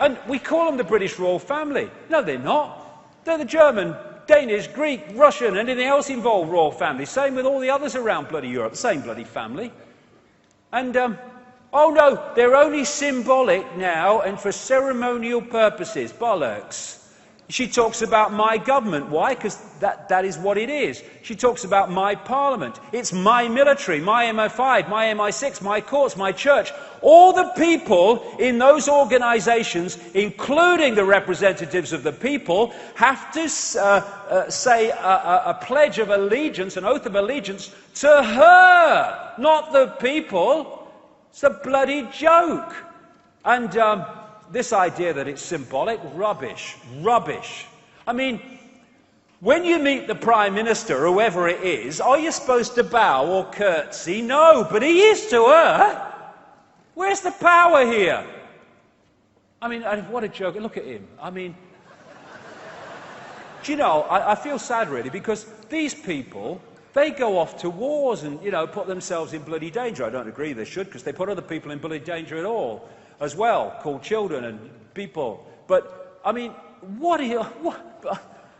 And we call them the British royal family. No, they're not. They're the German, Danish, Greek, Russian, anything else involved royal family. Same with all the others around bloody Europe. Same bloody family. And, oh no, they're only symbolic now and for ceremonial purposes. Bollocks. She talks about my government. Why? Because that is what it is. She talks about my parliament. It's my military, my MI5, my MI6, my courts, my church. All the people in those organisations, including the representatives of the people, have to say a pledge of allegiance, an oath of allegiance, to her, not the people. It's a bloody joke. And this idea that it's symbolic, rubbish, rubbish. I mean, when you meet the Prime Minister, whoever it is, are you supposed to bow or curtsy? No, but he is to her. Where's the power here? I mean, what a joke. Look at him. I mean, do you know, I feel sad really, because these people, they go off to wars and, you know, put themselves in bloody danger. I don't agree they should, because they put other people in bloody danger at all. As well, called children and people. But, I mean, what are you... What,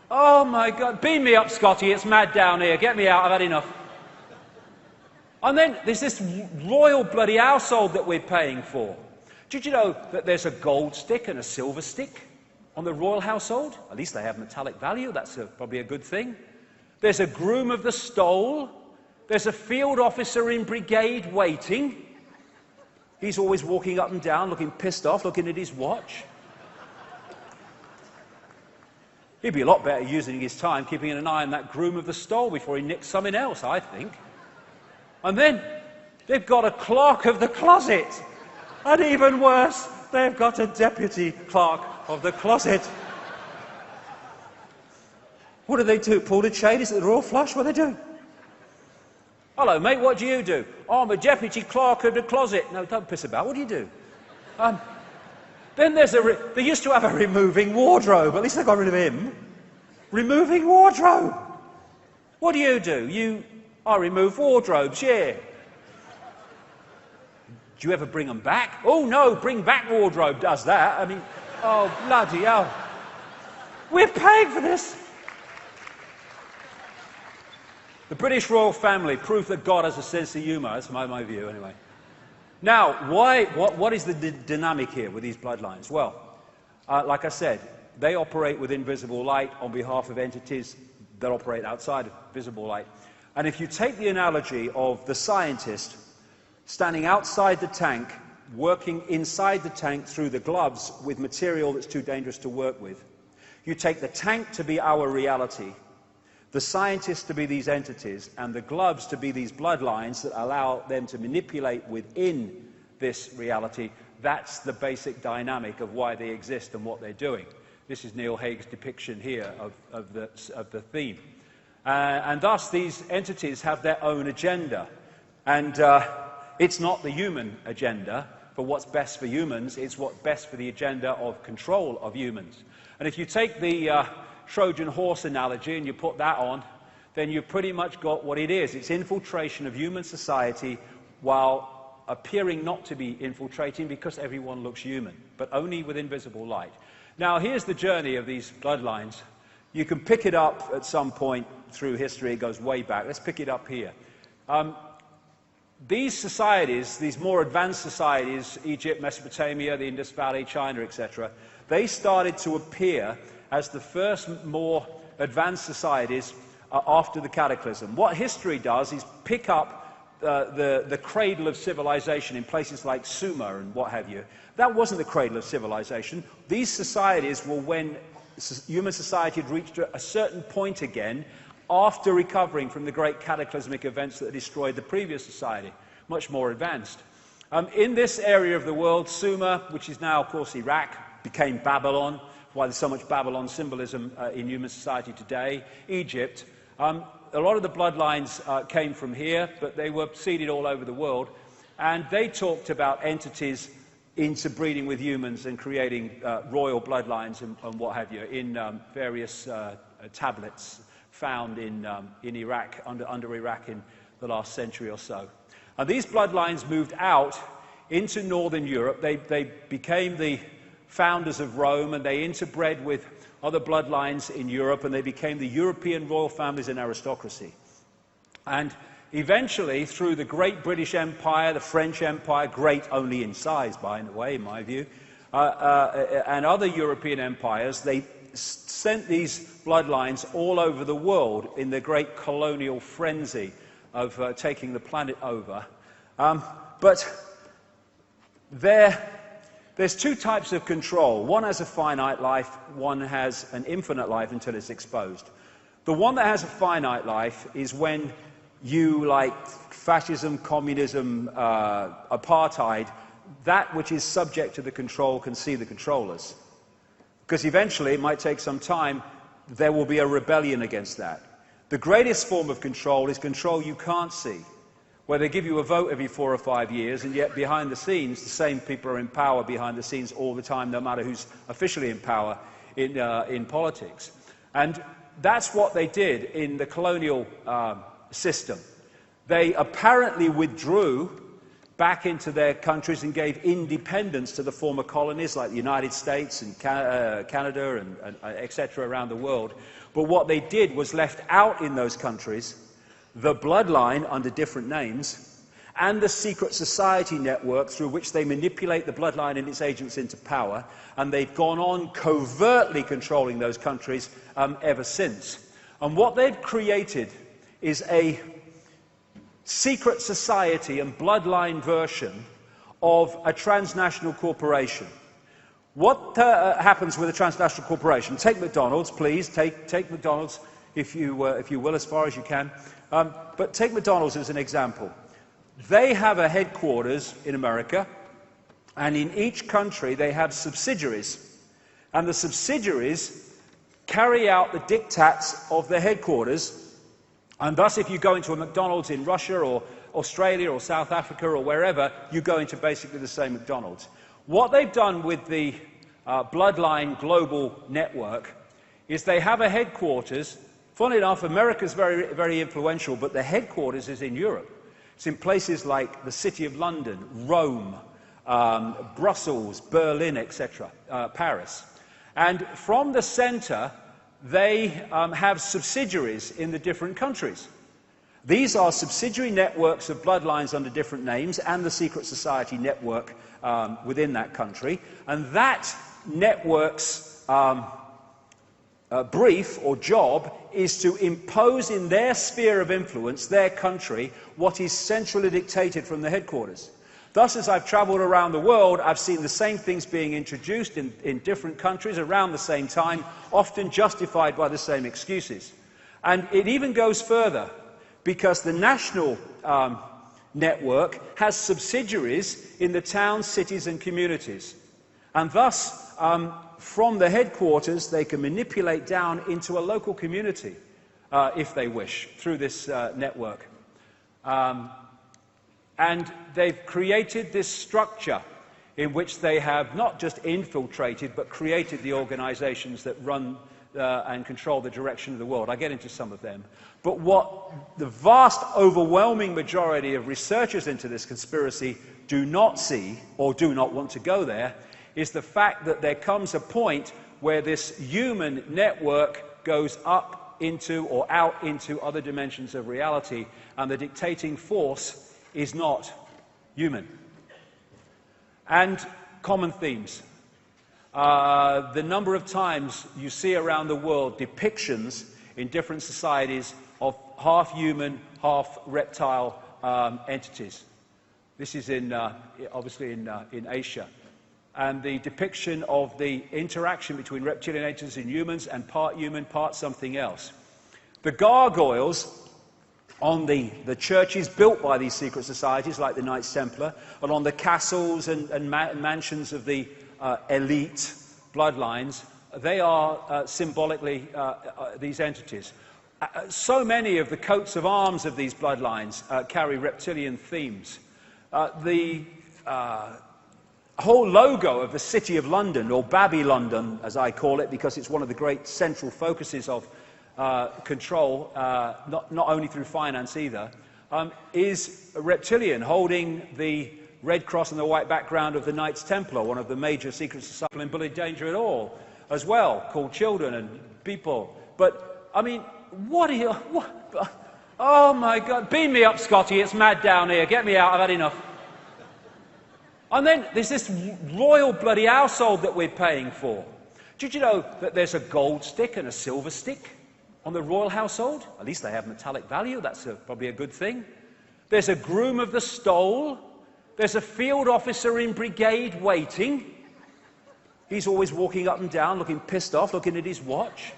oh, my God. Beam me up, Scotty. It's mad down here. Get me out. I've had enough. And then there's this royal bloody household that we're paying for. Did you know that there's a gold stick and a silver stick on the royal household? At least they have metallic value. That's probably a good thing. There's a groom of the stole. There's a field officer in brigade waiting. He's always walking up and down, looking pissed off, looking at his watch. He'd be a lot better using his time keeping an eye on that groom of the stole before he nicks something else, I think. And then they've got a clerk of the closet. And even worse, they've got a deputy clerk of the closet. What do they do? Pull the chain? Is it the royal flush? What do they do? Hello, mate, what do you do? Oh, I'm a deputy clerk of the closet. No, don't piss about. What do you do? Then there's they used to have a removing wardrobe. At least they got rid of him. Removing wardrobe. What do? I remove wardrobes, yeah. Do you ever bring them back? Oh, no, bring back wardrobe does that. I mean, oh, bloody hell. We're paying for this. The British royal family, proof that God has a sense of humour. That's my view, anyway. Now, what is the dynamic here with these bloodlines? Well, like I said, they operate with invisible light on behalf of entities that operate outside of visible light. And if you take the analogy of the scientist standing outside the tank, working inside the tank through the gloves with material that's too dangerous to work with, you take the tank to be our reality, the scientists to be these entities, and the gloves to be these bloodlines that allow them to manipulate within this reality. That's the basic dynamic of why they exist and what they're doing. This is Neil Haig's depiction here of the theme. And thus, these entities have their own agenda. And it's not the human agenda for what's best for humans, it's what's best for the agenda of control of humans. And if you take the Trojan horse analogy and you put that on, then you've pretty much got what it is. It's infiltration of human society while appearing not to be infiltrating because everyone looks human, but only with invisible light. Now, here's the journey of these bloodlines. You can pick it up at some point through history. It goes way back. Let's pick it up here. These societies, these more advanced societies, Egypt, Mesopotamia, the Indus Valley, China, etc., they started to appear as the first more advanced societies after the cataclysm. What history does is pick up the cradle of civilization in places like Sumer and what have you. That wasn't the cradle of civilization. These societies were when human society had reached a certain point again after recovering from the great cataclysmic events that destroyed the previous society, much more advanced. In this area of the world, Sumer, which is now, of course, Iraq, became Babylon, why there's so much Babylon symbolism in human society today. Egypt, a lot of the bloodlines came from here, but they were seeded all over the world. And they talked about entities interbreeding with humans and creating royal bloodlines and what have you in various tablets found in Iraq, under Iraq in the last century or so. And these bloodlines moved out into northern Europe. They became the founders of Rome, and they interbred with other bloodlines in Europe, and they became the European royal families and aristocracy. And eventually, through the great British Empire, the French Empire, great only in size, by the way, in my view, and other European empires, they sent these bloodlines all over the world in the great colonial frenzy of taking the planet over. But there's two types of control. One has a finite life, one has an infinite life until it's exposed. The one that has a finite life is when you, like fascism, communism, apartheid, that which is subject to the control can see the controllers. Because eventually, it might take some time, there will be a rebellion against that. The greatest form of control is control you can't see, where they give you a vote every 4 or 5 years, and yet behind the scenes, the same people are in power behind the scenes all the time, no matter who's officially in power in politics. And that's what they did in the colonial system. They apparently withdrew back into their countries and gave independence to the former colonies like the United States and Canada and etc. around the world. But what they did was left out in those countries the bloodline under different names and the secret society network through which they manipulate the bloodline and its agents into power, and they've gone on covertly controlling those countries ever since. And what they've created is a secret society and bloodline version of a transnational corporation. What happens with a transnational corporation? Take McDonald's, please. Take McDonald's, if you will, as far as you can. But take McDonald's as an example. They have a headquarters in America, and in each country they have subsidiaries. And the subsidiaries carry out the diktats of their headquarters. And thus, if you go into a McDonald's in Russia or Australia or South Africa or wherever, you go into basically the same McDonald's. What they've done with the Bloodline Global Network is they have a headquarters. Funnily enough, America's very, very influential, but the headquarters is in Europe. It's in places like the City of London, Rome, Brussels, Berlin, etc., Paris. And from the center, they have subsidiaries in the different countries. These are subsidiary networks of bloodlines under different names and the secret society network within that country. And that network's brief or job is to impose in their sphere of influence, their country, what is centrally dictated from the headquarters. Thus, as I've traveled around the world, I've seen the same things being introduced in different countries around the same time, often justified by the same excuses. And it even goes further, because the national network has subsidiaries in the towns, cities and communities. And thus, from the headquarters, they can manipulate down into a local community, if they wish, through this network. And they've created this structure in which they have not just infiltrated, but created the organizations that run and control the direction of the world. I get into some of them. But what the vast, overwhelming majority of researchers into this conspiracy do not see, or do not want to go there, is the fact that there comes a point where this human network goes up into or out into other dimensions of reality, and the dictating force is not human. And common themes. The number of times you see around the world depictions in different societies of half-human, half-reptile entities. This is obviously in Asia. And the depiction of the interaction between reptilian entities and humans, and part human, part something else. The gargoyles on the churches built by these secret societies, like the Knights Templar, and on the castles and mansions of the elite bloodlines, they are symbolically these entities. So many of the coats of arms of these bloodlines carry reptilian themes. The whole logo of the City of London, or Babylon, as I call it, because it's one of the great central focuses of control, not only through finance either, is a reptilian holding the Red Cross and the white background of the Knights Templar, one of the major secret societies in bloody danger at all, as well, called children and people. But, I mean, what are you... What, oh, my God. Beam me up, Scotty. It's mad down here. Get me out. I've had enough. And then there's this royal bloody household that we're paying for. Did you know that there's a gold stick and a silver stick on the royal household? At least they have metallic value. That's probably a good thing. There's a groom of the stole. There's a field officer in brigade waiting. He's always walking up and down, looking pissed off, looking at his watch.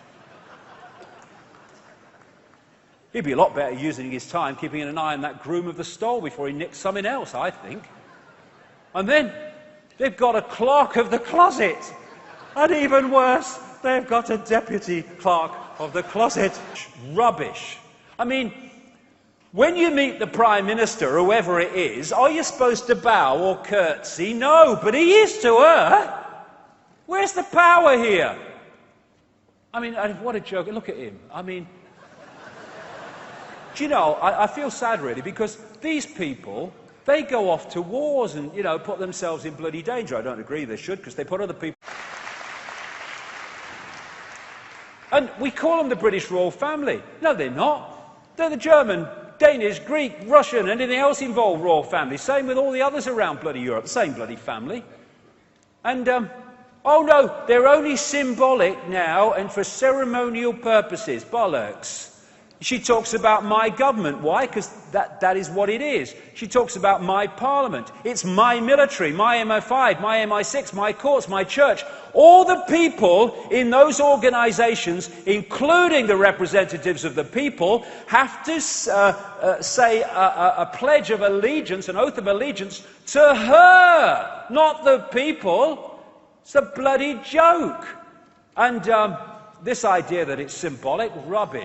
He'd be a lot better using his time keeping an eye on that groom of the stole before he nicks something else, I think. And then they've got a clerk of the closet. And even worse, they've got a deputy clerk of the closet. Rubbish. I mean, when you meet the Prime Minister, whoever it is, are you supposed to bow or curtsy? No, but he is to her. Where's the power here? I mean, what a joke. Look at him. I mean, do you know, I feel sad really, because these people, they go off to wars and, you know, put themselves in bloody danger. I don't agree they should, because they put other people... And we call them the British royal family. No, they're not. They're the German, Danish, Greek, Russian, anything else involved royal family. Same with all the others around bloody Europe. Same bloody family. And, oh no, they're only symbolic now and for ceremonial purposes. Bollocks. She talks about my government. Why? Because that is what it is. She talks about my parliament. It's my military, my MI5, my MI6, my courts, my church. All the people in those organisations, including the representatives of the people, have to say a pledge of allegiance, an oath of allegiance, to her, not the people. It's a bloody joke. And this idea that it's symbolic, rubbish.